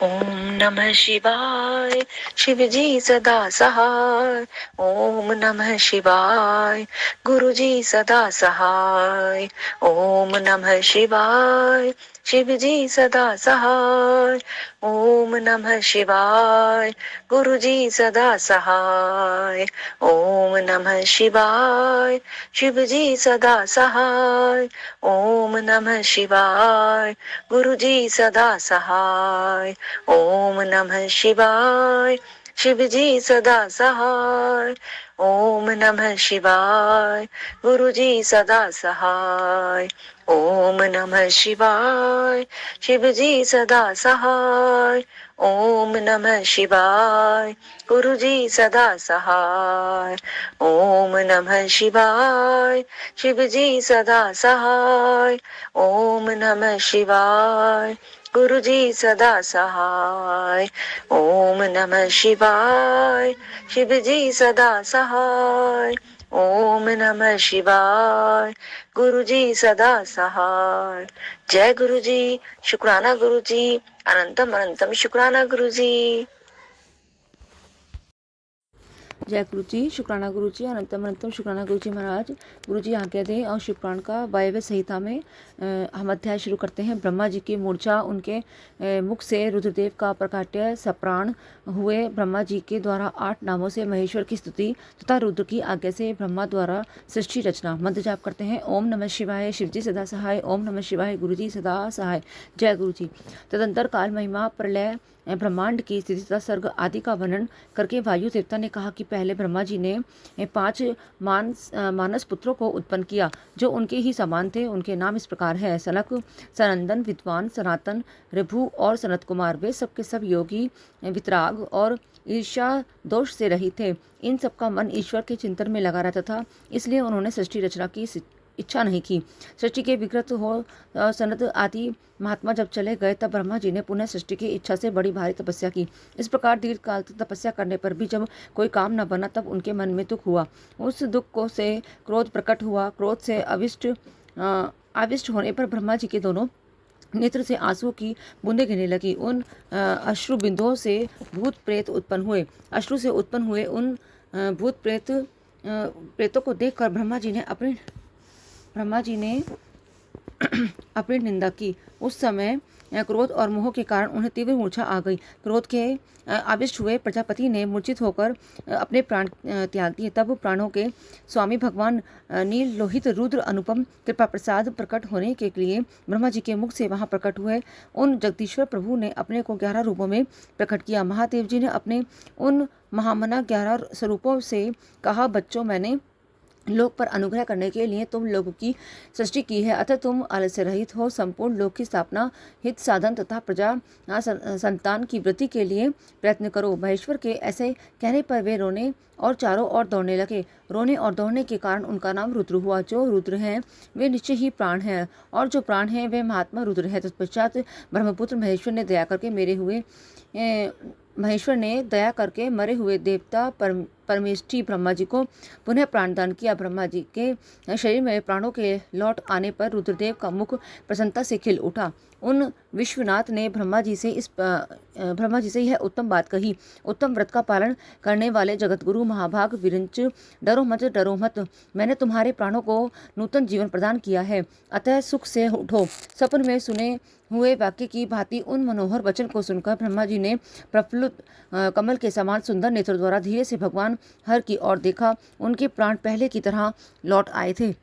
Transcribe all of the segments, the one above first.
ओम नमः शिवाय। शिव जी सदा सहाय। ओम नमः शिवाय। गुरु जी सदा सहाय। ओम नमः शिवाय। शिव जी सदा सहाय। ओम नमः शिवाय। गुरु जी सदा सहाय। ओम नमः शिवाय। शिव जी सदा सहाय। ओम नमः शिवाय। गुरु जी सदा सहाय। ओम नमः शिवाय। शिव जी सदा सहाय। ओम नमः शिवाय। गुरु जी सदा सहाय। ओम नमः शिवाय। शिव जी सदा सहाय। ओम नमः शिवाय। गुरु जी सदा सहाय। ओम नमः शिवाय। शिव जी सदा सहाय। ओम नमः शिवाय। गुरु जी सदा सहाय। ओम नमः शिवाय। शिव जी सदा सहाय। ओम नमः शिवाय। गुरु जी सदा सहाय। जय गुरु जी। शुक्राना गुरु जी। अनंतम अनंतम शुक्राना गुरु जी। जय गुरु जी। शुक्राना गुरु जी। अनंतम अनंतम शुक्राना गुरु जी महाराज। गुरु जी आज्ञा दें और शिव पुराण का वायव्य संहिता में हम अध्याय शुरू करते हैं। ब्रह्मा जी की मूर्छा, उनके मुख से रुद्रदेव का प्रकाट्य सप्राण हुए। ब्रह्मा जी के द्वारा 8 नामों से महेश्वर की स्तुति तथा रुद्र की आज्ञा से ब्रह्मा द्वारा सृष्टि रचना। मंत्र जाप करते हैं। ओम नमः शिवाय। शिव जी सदा सहाय। ओम नमः शिवाय। गुरु जी सदा सहाय। जय गुरु जी। तदंतर काल महिमा, प्रलय, ब्रह्मांड की स्थिति तथा सर्ग आदि का वर्णन करके वायु देवता ने कहा कि पहले ब्रह्मा जी ने 5 मानस पुत्रों को उत्पन्न किया जो उनके ही समान थे। उनके नाम इस प्रकार है: सनक, सनंदन, विद्वान, सनातन, ऋभु और सनत कुमार। वे सब के सब योगी, वितराग और ईर्ष्या दोष से रहित थे। इन सब का मन ईश्वर के चिंतन में लगा रहता था, इसलिए उन्होंने सृष्टि रचना की इच्छा नहीं की। सृष्टि के विकृत हो सनत आदि महात्मा जब चले गए तब ब्रह्मा जी ने पुनः सृष्टि की इच्छा से बड़ी भारी तपस्या की। इस प्रकार दीर्घ काल तक तपस्या करने पर भी जब कोई काम न बना तब उनके मन में दुख हुआ। उस दुख को से क्रोध प्रकट हुआ। क्रोध से आविष्ट होने पर ब्रह्मा जी के दोनों नेत्र से आंसुओं की बूंदें गिरने लगी। उन अश्रु बिंदुओं से भूत प्रेत उत्पन्न हुए। अश्रु से उत्पन्न हुए उन भूत प्रेतों को देखकर ब्रह्मा जी ने अपनी निंदा की। उस समय क्रोध और मोह के कारण उन्हें तीव्र मूर्छा आ गई। क्रोध के आविष्ट हुए प्रजापति ने मूर्छित होकर अपने प्राण त्याग दिए। तब प्राणों के स्वामी भगवान नील लोहित रुद्र अनुपम कृपा प्रसाद प्रकट होने के लिए ब्रह्मा जी के मुख से वहां प्रकट हुए। उन जगदीश्वर प्रभु ने अपने को 11 रूपों में प्रकट किया। महादेव जी ने अपने उन महामना 11 स्वरूपों से कहा, बच्चों, मैंने लोक पर अनुग्रह करने के लिए तुम लोगों की सृष्टि की है, अतः तुम आलस्य रहित हो संपूर्ण लोक की स्थापना, हित साधन तथा प्रजा संतान की वृद्धि के लिए प्रयत्न करो। महेश्वर के ऐसे कहने पर वे रोने और चारों ओर दौड़ने लगे। रोने और दौड़ने के कारण उनका नाम रुद्र हुआ। जो रुद्र हैं वे निश्चय ही प्राण हैं और जो प्राण हैं वे महात्मा रुद्र है। तत्पश्चात ब्रह्मपुत्र महेश्वर ने दया करके मरे हुए देवता परमेष्ठी ब्रह्मा जी को पुनः प्राणदान किया। ब्रह्मा जी के शरीर में प्राणों के लौट आने पर रुद्रदेव का मुख प्रसन्नता से खिल उठा। उन विश्वनाथ ने ब्रह्मा जी से यह उत्तम बात कही, उत्तम व्रत का पालन करने वाले जगतगुरु महाभाग विरंच, डरो मत, मैंने तुम्हारे प्राणों को नूतन जीवन प्रदान किया है, अतः सुख से उठो। स्वप्न में सुने हुए वाक्य की भांति उन मनोहर वचन को सुनकर ब्रह्मा जी ने प्रफुल्लित कमल के समान सुंदर नेत्र द्वारा धीरे से भगवान हर की ओर देखा। उनके प्राण पहले की तरह लौट आए थे।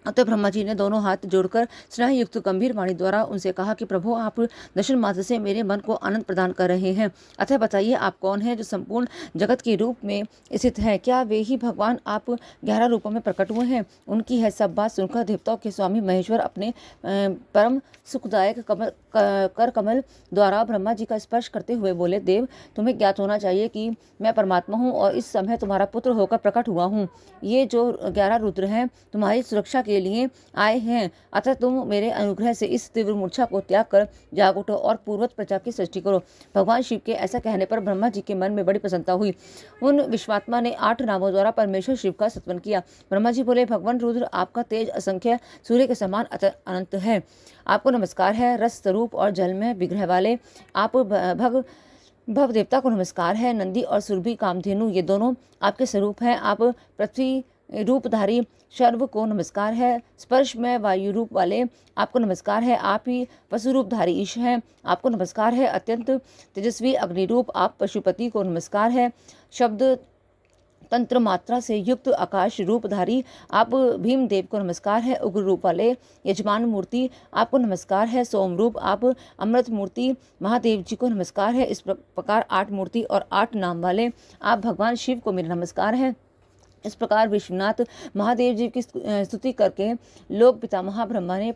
अतः ब्रह्मा जी ने दोनों हाथ जोड़कर स्नेह युक्त गंभीर वाणी द्वारा उनसे कहा कि प्रभु, आप दर्शन मात्र से मेरे मन को आनंद प्रदान कर रहे हैं, अतः बताइए आप कौन हैं जो संपूर्ण जगत के रूप में स्थित है? क्या वे ही भगवान आप 11 रूपों में प्रकट हुए हैं? उनकी है सब बात सुनकर देवताओं के स्वामी महेश्वर अपने परम सुखदायक कर कमल द्वारा ब्रह्मा जी का स्पर्श करते हुए बोले, देव, तुम्हें ज्ञात होना चाहिए कि मैं परमात्मा हूँ और इस समय तुम्हारा पुत्र होकर प्रकट हुआ हूँ। ये जो 11 रुद्र हैं तुम्हारी सुरक्षा के लिए आए हैं, अतः तुम मेरे अनुग्रह से इस तीव्र मूर्छा को त्याग कर जाग उठो और पूर्वत प्रजा की सृष्टि करो। भगवान शिव के ऐसा कहने पर ब्रह्मा जी के मन में बड़ी प्रसन्नता हुई। उन विश्वात्मा ने 8 नामों द्वारा परमेश्वर शिव का स्तवन किया। ब्रह्मा जी बोले, भगवान रुद्र, आपका तेज असंख्य सूर्य के समान अनंत है। आपको नमस्कार है। रस स्वरूप और जल में विग्रह वाले आप भव देवता को नमस्कार है। नंदी और सुरभि कामधेनु ये दोनों आपके स्वरूप हैं। आप पृथ्वी रूपधारी शर्व को नमस्कार है। स्पर्श में वायु रूप वाले आपको नमस्कार है। आप ही पशु रूपधारी ईश हैं, आपको नमस्कार है। अत्यंत तेजस्वी अग्नि रूप आप पशुपति को नमस्कार है। शब्द तंत्र मात्रा से युक्त आकाश रूपधारी आप भीमदेव को नमस्कार है। उग्र रूप वाले यजमान मूर्ति आपको नमस्कार है। सोम रूप आप अमृत मूर्ति महादेव जी को नमस्कार है। इस प्रकार 8 मूर्ति और 8 नाम वाले आप भगवान शिव को मेरा नमस्कार है। इस प्रकार विश्वनाथ महादेव जी की स्तुति करके लोक पितामह ब्रह्मा ने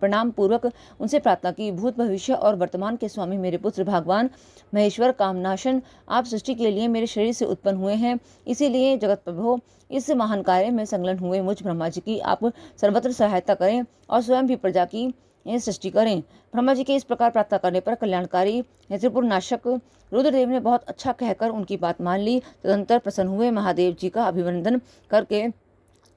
प्रणाम पूर्वक उनसे प्रार्थना की, भूत भविष्य और वर्तमान के स्वामी मेरे पुत्र भगवान महेश्वर कामनाशन, आप सृष्टि के लिए मेरे शरीर से उत्पन्न हुए हैं, इसीलिए जगत प्रभु इस महान कार्य में संलग्न हुए मुझ ब्रह्मा जी की आप सर्वत्र सहायता करें और स्वयं भी प्रजा की सृष्टि करें। ब्रह्मा जी के इस प्रकार प्रार्थना करने पर कल्याणकारी त्रिपुर नाशक रुद्रदेव ने बहुत अच्छा कहकर उनकी बात मान ली। तदंतर प्रसन्न हुए महादेव जी का अभिनंदन करके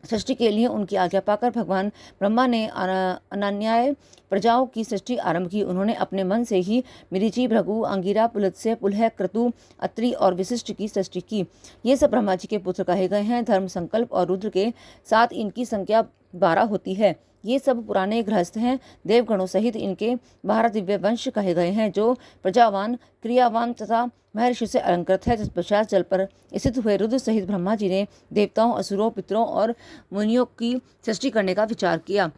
सृष्टि के लिए उनकी आज्ञा पाकर भगवान ब्रह्मा ने अनन्याय प्रजाओं की सृष्टि आरंभ की। उन्होंने अपने मन से ही मरीचि, भृगु, अंगिरा, पुलत्स्य, पुलह, क्रतु, अत्रि और विशिष्ट की सृष्टि की। ये सब ब्रह्मा जी के पुत्र कहे गए हैं। धर्म, संकल्प और रुद्र के साथ इनकी संख्या 12 होती है। ये सब पुराने गृहस्थ हैं। देवगणों सहित इनके 12 दिव्य वंश कहे गए हैं, जो प्रजावान, क्रियावान तथा महर्षि से अलंकृत है। तत्पश्चात जल पर स्थित हुए रुद्र सहित ब्रह्मा जी ने देवताओं, असुरों, पितरों और मुनियों की सृष्टि करने का विचार किया।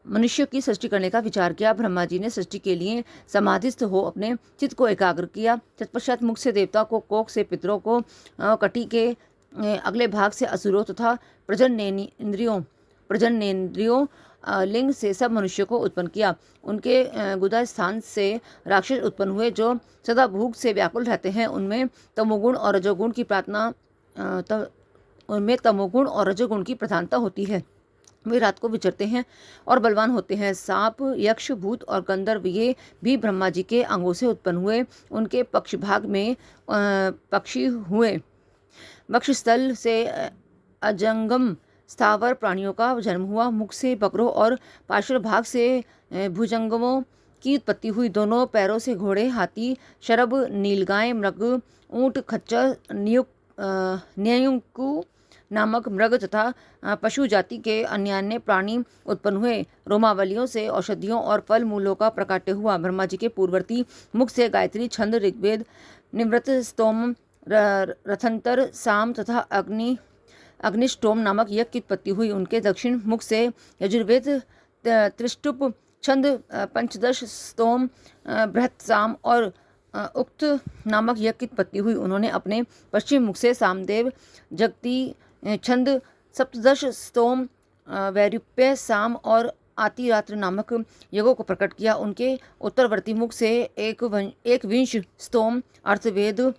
मनुष्य की सृष्टि करने का विचार किया। ब्रह्मा जी ने सृष्टि के लिए समाधिस्थ हो अपने चित्त को एकाग्र किया। तत्पश्चात मुख से देवता को, कोक से पितरों को, कटी के अगले भाग से असुरों तथा प्रजननेन्द्रियों लिंग से सब मनुष्यों को उत्पन्न किया। उनके गुदा स्थान से राक्षस उत्पन्न हुए, जो सदा भूख से व्याकुल रहते हैं। उनमें तमोगुण और रजोगुण की प्रधानता होती है। वे रात को विचरते हैं और बलवान होते हैं। सांप, यक्ष, भूत और गंधर्व ये भी ब्रह्मा जी के अंगों से उत्पन्न हुए। उनके पक्ष भाग में पक्षी हुए। वक्षस्थल से अजंगम स्थावर प्राणियों का जन्म हुआ। मुख से बकरों और पार्श्व भाग से भुजंगमों की उत्पत्ति हुई। दोनों पैरों से घोड़े, हाथी, शरभ, नीलगाय, मृग, ऊंट, खच्चर, न्यायुकु नामक मृग तथा पशु जाति के अन्य प्राणी उत्पन्न हुए। रोमावलियों से औषधियों और फल मूलों का प्रकाट्य हुआ। ब्रह्मा जी के पूर्ववर्ती मुख से गायत्री, छंद, ऋग्वेद, निवृत्त, स्तोम, रथंतर, साम तथा अग्निष्टोम नामक यज्ञ की उत्पत्ति हुई। उनके दक्षिण मुख से यजुर्वेद, त्रिष्टुप, छंद, पंचदश, स्तोम, बृहत साम और उक्त नामक यज्ञ की उत्पत्ति हुई। उन्होंने अपने पश्चिम मुख से सामदेव, जगती, छंद, सप्तदश, स्तोम, वैरूप्य, साम और आतिरात्र नामक यज्ञों को प्रकट किया। उनके उत्तरवर्ती मुख से एक विंश स्तोम, अर्थवेद,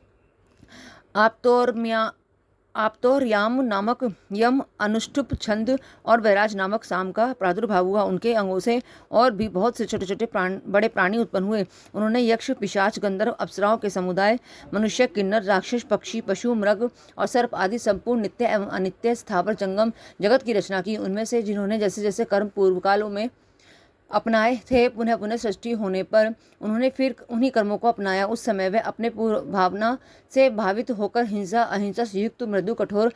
आप्तोर्याम नामक यम, अनुष्टुप, छंद और वैराज नामक साम का प्रादुर्भाव हुआ। उनके अंगों से और भी बहुत से छोटे छोटे बड़े प्राणी उत्पन्न हुए। उन्होंने यक्ष, पिशाच, गंधर्व, अप्सराओं के समुदाय, मनुष्य, किन्नर, राक्षस, पक्षी, पशु, मृग और सर्प आदि संपूर्ण नित्य एवं अनित्य स्थावर जंगम जगत की रचना की। उनमें से जिन्होंने जैसे जैसे कर्म पूर्व कालों में अपनाए थे, पुनः पुनः सृष्टि होने पर उन्होंने फिर उन्हीं कर्मों को अपनाया। उस समय वे अपने पूर्व भावना से भावित होकर हिंसा, अहिंसा से युक्त, मृदु, कठोर,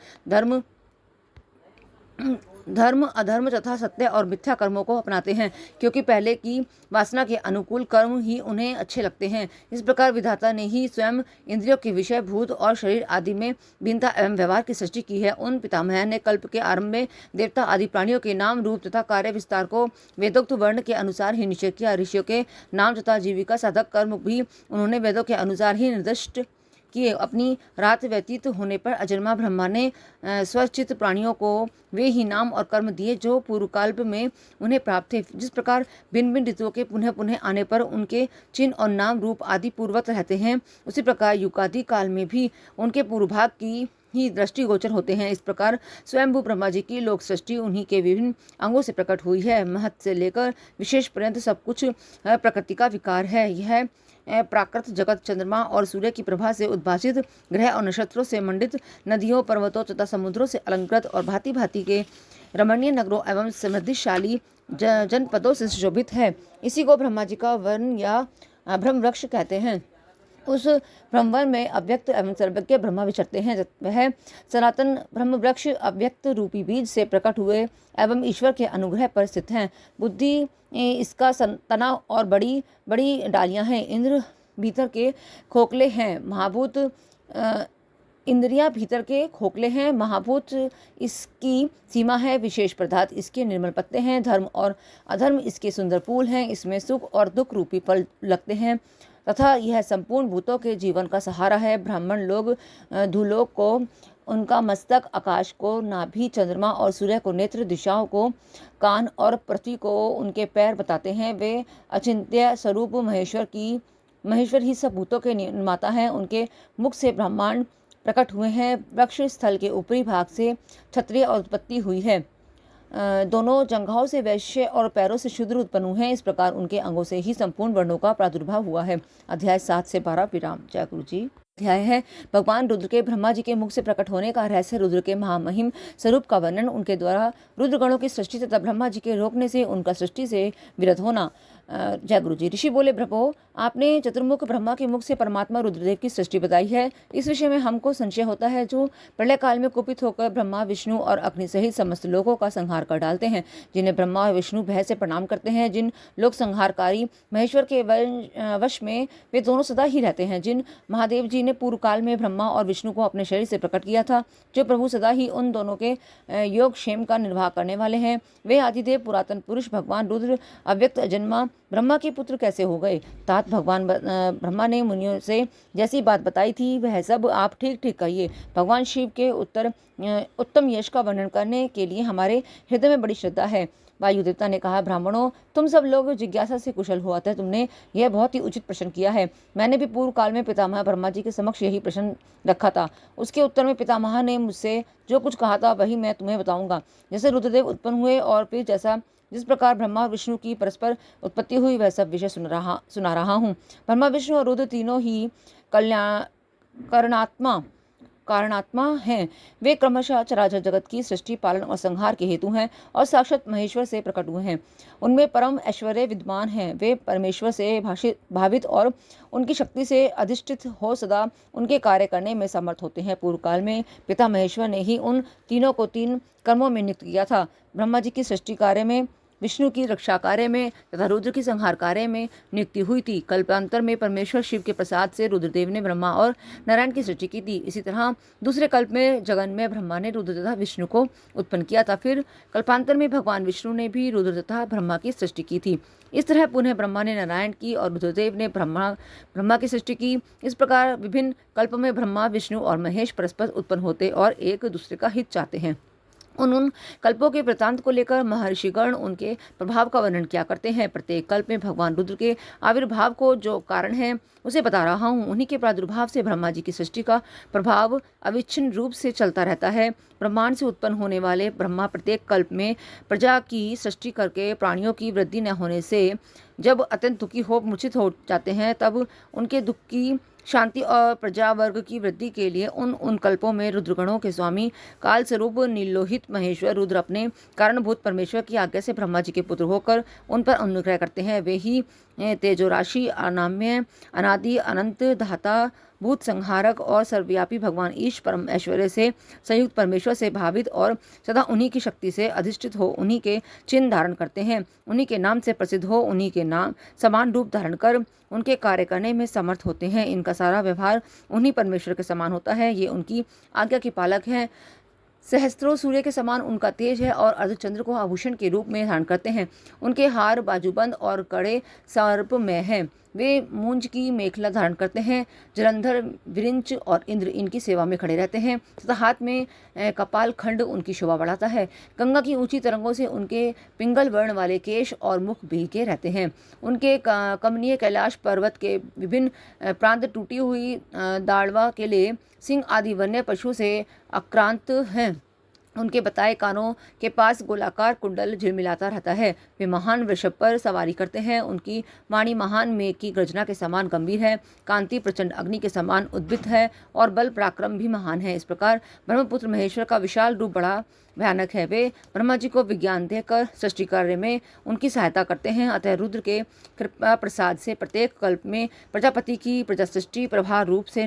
धर्म, अधर्म तथा सत्य और मिथ्या कर्मों को अपनाते हैं, क्योंकि पहले की वासना के अनुकूल कर्म ही उन्हें अच्छे लगते हैं। इस प्रकार विधाता ने ही स्वयं इंद्रियों के विषय, भूत और शरीर आदि में भिन्नता एवं व्यवहार की सृष्टि की है। उन पितामह ने कल्प के आरंभ में देवता आदि प्राणियों के नाम, रूप तथा कार्य विस्तार को वेदोक्त वर्ण के अनुसार ही निश्चय किया। ऋषियों के नाम तथा जीविका साधक कर्म भी उन्होंने वेदों के अनुसार ही निर्दिष्ट किए। अपनी रात व्यतीत होने पर अजन्मा ब्रह्मा ने स्वचित प्राणियों को वे ही नाम और कर्म दिए जो पूर्वकाल्प में उन्हें प्राप्त थे। जिस प्रकार भिन्न भिन्न ऋतुओं के पुनः पुनः आने पर उनके चिन्ह और नाम, रूप आदि पूर्वत रहते हैं, उसी प्रकार युगादि काल में भी उनके पूर्वभाग की ही दृष्टिगोचर होते हैं। इस प्रकार स्वयंभू ब्रह्मा जी की लोक सृष्टि उन्हीं के विभिन्न अंगों से प्रकट हुई है। महत से लेकर विशेष पर्यंत सब कुछ प्रकृति का विकार है। यह प्राकृत जगत चंद्रमा और सूर्य की प्रभा से उद्भासित, ग्रह और नक्षत्रों से मंडित, नदियों, पर्वतों तथा समुद्रों से अलंकृत और भांति भांति के रमणीय नगरों एवं समृद्धिशाली जनपदों से सुशोभित है। इसी को ब्रह्मा जी का वन या ब्रह्म वृक्ष कहते हैं। उस ब्रह्मवन में अव्यक्त एवं सर्वज्ञ ब्रह्मा विचरते हैं। वह सनातन ब्रह्म वृक्ष अव्यक्त रूपी बीज से प्रकट हुए एवं ईश्वर के अनुग्रह पर स्थित हैं। बुद्धि इसका तना और बड़ी बड़ी डालियां हैं। इंद्र भीतर के खोखले हैं। महाभूत इंद्रियां भीतर के खोखले हैं। महाभूत इसकी सीमा है। विशेष पदार्थ इसके निर्मल पत्ते हैं। धर्म और अधर्म इसके सुंदर फूल हैं। इसमें सुख और दुख रूपी फल लगते हैं तथा यह संपूर्ण भूतों के जीवन का सहारा है। ब्राह्मण लोग धूलोक को उनका मस्तक, आकाश को नाभि, चंद्रमा और सूर्य को नेत्र, दिशाओं को कान और पृथ्वी को उनके पैर बताते हैं। वे अचिंत्य स्वरूप महेश्वर ही सब भूतों के निर्माता हैं। उनके मुख से ब्रह्मांड प्रकट हुए हैं। वृक्ष स्थल के ऊपरी भाग से क्षत्रिय और उत्पत्ति हुई है। दोनों जंघाओं से वैश्य और पैरों से शूद्र उत्पन्न हुए हैं। इस प्रकार उनके अंगों से ही संपूर्ण वर्णों का प्रादुर्भाव हुआ है। अध्याय 7 से 12 विराम। जय गुरु जी। अध्याय है भगवान रुद्र के ब्रह्मा जी के मुख से प्रकट होने का रहस्य। रुद्र के महामहिम स्वरूप का वर्णन, उनके द्वारा रुद्रगणों की सृष्टि तथा ब्रह्मा जी के रोकने से उनका सृष्टि से विरत होना। जय गुरु जी। ऋषि बोले, प्रभो, आपने चतुर्मुख ब्रह्मा के मुख से परमात्मा रुद्रदेव की सृष्टि बताई है। इस विषय में हमको संशय होता है। जो प्रलय काल में कुपित होकर ब्रह्मा, विष्णु और अग्नि सहित समस्त लोगों का संहार कर डालते हैं, जिन्हें ब्रह्मा और विष्णु भय से प्रणाम करते हैं, जिन लोक संहारकारी महेश्वर के वश में वे दोनों सदा ही रहते हैं, जिन महादेव जी ने पूर्व काल में ब्रह्मा और विष्णु को अपने शरीर से प्रकट किया था, जो प्रभु सदा ही उन दोनों के योग क्षेम का निर्वाह करने वाले हैं, वे आदिदेव पुरातन पुरुष भगवान रुद्र अव्यक्त अजन्मा ब्रह्मा के पुत्र कैसे हो गए। तात भगवान ब्रह्मा ने मुनियों से जैसी बात बताई थी वह सब आप ठीक ठीक कहिए। भगवान शिव के उत्तम यश का वर्णन करने के लिए हमारे हृदय में बड़ी श्रद्धा है। वायु देवता ने कहा, ब्राह्मणों, तुम सब लोग जिज्ञासा से कुशल हो, अतः तुमने यह बहुत ही उचित प्रश्न किया है। मैंने भी पूर्व काल में पितामह ब्रह्मा जी के समक्ष यही प्रश्न रखा था। उसके उत्तर में पितामह ने मुझसे जो कुछ कहा था वही मैं तुम्हें बताऊंगा। जैसे रुद्रदेव उत्पन्न हुए और फिर जिस प्रकार ब्रह्मा और विष्णु की परस्पर उत्पत्ति हुई, वह सब विषय सुना रहा हूँ। ब्रह्मा, विष्णु और रुद्र तीनों ही कारणात्मा हैं। वे क्रमशः चराचर जगत की सृष्टि, पालन और संहार के हेतु हैं और साक्षात महेश्वर से प्रकट हुए हैं। उनमें परम ऐश्वर्य विद्यमान है। वे परमेश्वर से भावित और उनकी शक्ति से अधिष्ठित हो सदा उनके कार्य करने में समर्थ होते हैं। पूर्व काल में पिता महेश्वर ने ही उन तीनों को 3 कर्मों में नियुक्त किया था। ब्रह्मा जी की सृष्टि कार्य में, विष्णु की रक्षा कार्य में तथा रुद्र की संहार कार्य में नियुक्ति हुई थी। कल्पांतर में परमेश्वर शिव के प्रसाद से रुद्रदेव ने ब्रह्मा और नारायण की सृष्टि की थी। इसी तरह दूसरे कल्प में जगन में ब्रह्मा ने रुद्र तथा विष्णु को उत्पन्न किया था। फिर कल्पांतर में भगवान विष्णु ने भी रुद्र तथा ब्रह्मा की सृष्टि की थी। इस तरह पुनः ब्रह्मा ने नारायण की और रुद्रदेव ने ब्रह्मा की सृष्टि की। इस प्रकार विभिन्न कल्प में ब्रह्मा, विष्णु और महेश परस्पर उत्पन्न होते और एक दूसरे का हित चाहते हैं। उन कल्पों के वृतांत को लेकर महर्षिगण उनके प्रभाव का वर्णन किया करते हैं। प्रत्येक कल्प में भगवान रुद्र के आविर्भाव को जो कारण है उसे बता रहा हूँ। उन्हीं के प्रादुर्भाव से ब्रह्मा जी की सृष्टि का प्रभाव अविच्छिन्न रूप से चलता रहता है। ब्रह्मांड से उत्पन्न होने वाले ब्रह्मा प्रत्येक कल्प में प्रजा की सृष्टि करके प्राणियों की वृद्धि न होने से जब अत्यंत दुखी हो मूर्छित हो जाते हैं, तब उनके दुख की शांति और प्रजा वर्ग की वृद्धि के लिए उन कल्पों में रुद्रगणों के स्वामी काल स्वरूप नीलोहित महेश्वर रुद्र अपने कारणभूत परमेश्वर की आज्ञा से ब्रह्मा जी के पुत्र होकर उन पर अनुग्रह करते हैं। वे ही तेजोराशि, अनाम्य, अनादि, अनंत, धाता, भूत संहारक और सर्वव्यापी भगवान ईश परम ऐश्वर्य से संयुक्त परमेश्वर से भावित और सदा उन्हीं की शक्ति से अधिष्ठित हो उन्हीं के चिन्ह धारण करते हैं, उन्हीं के नाम से प्रसिद्ध हो उन्हीं के नाम समान रूप धारण कर उनके कार्य करने में समर्थ होते हैं। इनका सारा व्यवहार उन्हीं परमेश्वर के समान होता है। ये उनकी आज्ञा के पालक हैं। सहस्त्रों सूर्य के समान उनका तेज है और अर्धचंद्र को आभूषण के रूप में धारण करते हैं। उनके हार, बाजूबंद और कड़े सर्पमय हैं। वे मूंज की मेखला धारण करते हैं। जलंधर, विरिंच और इंद्र इनकी सेवा में खड़े रहते हैं तथा हाथ में कपाल खंड उनकी शोभा बढ़ाता है। गंगा की ऊंची तरंगों से उनके पिंगल वर्ण वाले केश और मुख भीगे रहते हैं। उनके कमनीय कैलाश पर्वत के विभिन्न प्रांत टूटी हुई दाढ़वा के लिए सिंह आदि वन्य पशु से आक्रांत हैं। उनके बताए कानों के पास गोलाकार कुंडल झिलमिलाता रहता है। वे महान वृषभ पर सवारी करते हैं। उनकी वाणी महान मेघ की गर्जना के समान गंभीर है, कांति प्रचंड अग्नि के समान उद्भित है और बल पराक्रम भी महान है। इस प्रकार ब्रह्मपुत्र महेश्वर का विशाल रूप बड़ा भयानक है। वे ब्रह्मा जी को विज्ञान देकर सृष्टि कार्य में उनकी सहायता करते हैं। अतः रुद्र के कृपा प्रसाद से प्रत्येक कल्प में प्रजापति की प्रजा सृष्टि प्रभाव रूप से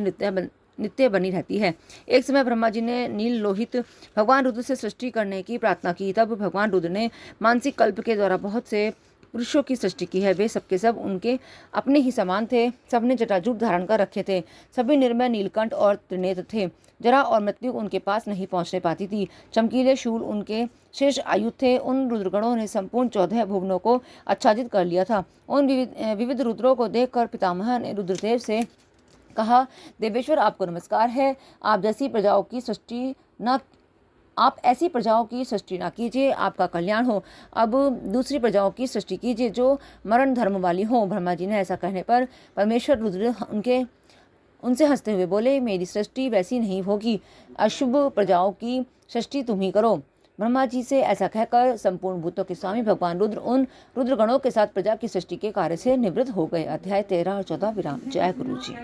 नित्य बनी रहती है। एक समय ब्रह्मा जी ने नील लोहित भगवान रुद्र से सृष्टि करने की प्रार्थना की। तब भगवान रुद्र ने मानसिक कल्प के द्वारा बहुत से पुरुषों की सृष्टि की है। वे सबके सब उनके अपने ही समान थे। सबने जटाजूट धारण कर रखे थे। सभी निर्मय, नीलकंठ और त्रिनेत्र थे। जरा और मृत्यु उनके पास नहीं पहुंचने पाती थी। चमकीले शूल उनके शेष आयु थे। उन रुद्रगणों ने संपूर्ण 14 भुवनों को आच्छादित कर लिया था। उन विविध रुद्रों को देखकर पितामह ने रुद्रदेव से कहा, देवेश्वर आपको नमस्कार है। आप ऐसी प्रजाओं की सृष्टि ना कीजिए, आपका कल्याण हो। अब दूसरी प्रजाओं की सृष्टि कीजिए जो मरण धर्म वाली हो। ब्रह्मा जी ने ऐसा कहने पर परमेश्वर रुद्र उनसे हंसते हुए बोले, मेरी सृष्टि वैसी नहीं होगी। अशुभ प्रजाओं की सृष्टि तुम ही करो। ब्रह्मा जी से ऐसा कहकर संपूर्ण भूतों के स्वामी भगवान रुद्र उन रुद्रगणों के साथ प्रजा की सृष्टि के कार्य से निवृत्त हो गए। अध्याय 13 और 14 विराम। जय गुरु जी।